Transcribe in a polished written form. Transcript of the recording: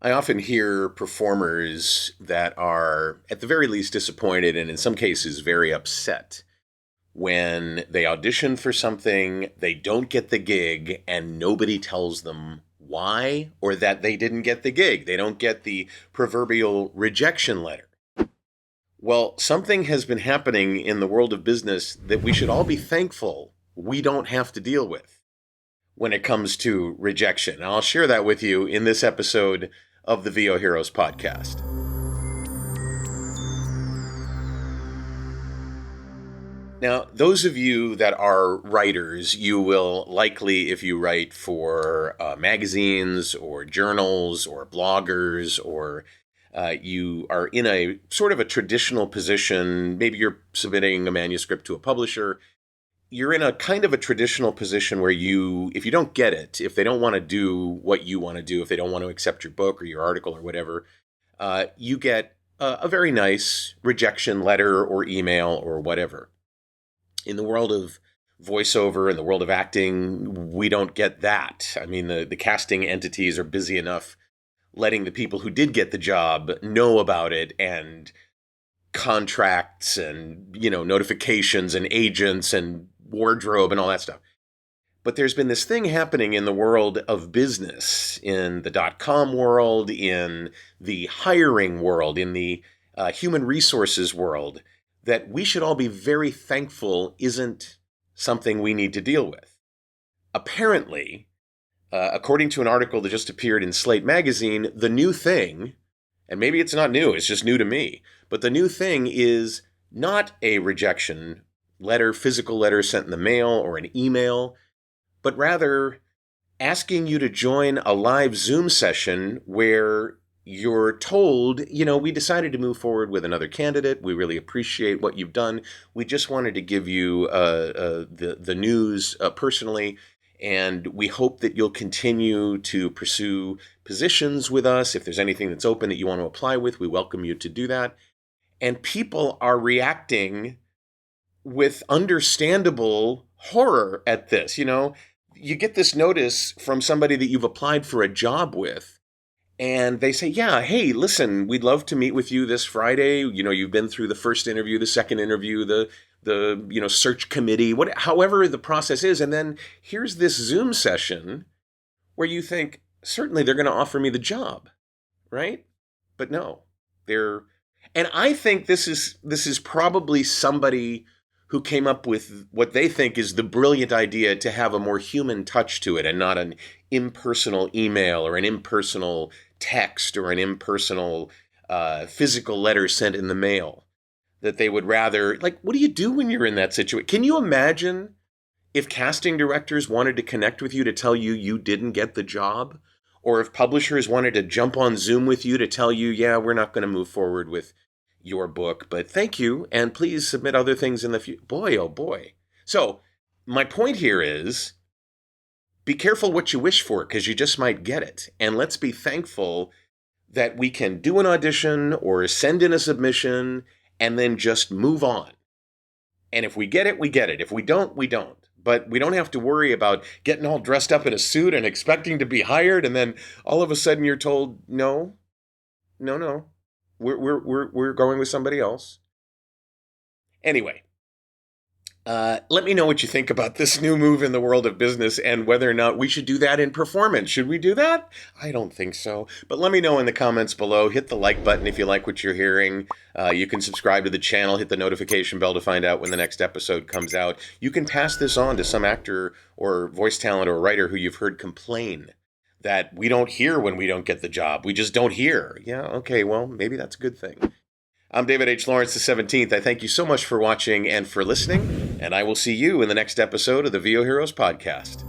I often hear performers that are, at the very least, disappointed and in some cases very upset when they audition for something, they don't get the gig, and nobody tells them why or that they didn't get the gig. They don't get the proverbial rejection letter. Well, something has been happening in the world of business that we should all be thankful we don't have to deal with when it comes to rejection. I'll share that with you in this episode of the VOHeroes podcast. Now, those of you that are writers, you will likely, if you write for magazines or journals or bloggers, or you are in a sort of a traditional position, maybe you're submitting a manuscript to a publisher, you're in a kind of a traditional position where if you don't get it, if they don't want to do what you want to do, if they don't want to accept your book or your article or whatever, you get a very nice rejection letter or email or whatever. In the world of voiceover and the world of acting, we don't get that. I mean, the casting entities are busy enough letting the people who did get the job know about it, and contracts and, notifications and agents and wardrobe and all that stuff. But there's been this thing happening in the world of business, in the .com world, in the hiring world, in the human resources world, that we should all be very thankful isn't something we need to deal with. Apparently, according to an article that just appeared in Slate magazine, the new thing, and maybe it's not new, it's just new to me, but the new thing is not a rejection letter, physical letter sent in the mail or an email, but rather asking you to join a live Zoom session where you're told, we decided to move forward with another candidate. We really appreciate what you've done. We just wanted to give you the news personally, and we hope that you'll continue to pursue positions with us. If there's anything that's open that you want to apply with, we welcome you to do that. And people are reacting with understandable horror at this. You get this notice from somebody that you've applied for a job with, and they say, yeah, hey, listen, we'd love to meet with you this Friday. You've been through the first interview, the second interview, the search committee, however the process is. And then here's this Zoom session where you think, certainly they're going to offer me the job, right? But no, and I think this is probably somebody who came up with what they think is the brilliant idea to have a more human touch to it, and not an impersonal email or an impersonal text or an impersonal physical letter sent in the mail. That they would rather, what do you do when you're in that situation? Can you imagine if casting directors wanted to connect with you to tell you you didn't get the job? Or if publishers wanted to jump on Zoom with you to tell you, yeah, we're not going to move forward with your book, but thank you, and please submit other things in the future. Boy, oh boy. So my point here is, be careful what you wish for, because you just might get it. And let's be thankful that we can do an audition or send in a submission and then just move on. And if we get it, we get it. If we don't, we don't. But we don't have to worry about getting all dressed up in a suit and expecting to be hired, and then all of a sudden you're told, no, we're going with somebody else. Anyway, let me know what you think about this new move in the world of business, and whether or not we should do that in performance. Should we do that? I don't think so. But let me know in the comments below. Hit the like button if you like what you're hearing. You can subscribe to the channel. Hit the notification bell to find out when the next episode comes out. You can pass this on to some actor or voice talent or writer who you've heard complain that we don't hear when we don't get the job. We just don't hear. Yeah, okay, well, maybe that's a good thing. I'm David H. Lawrence the 17th. I thank you so much for watching and for listening, and I will see you in the next episode of the VOHeroes podcast.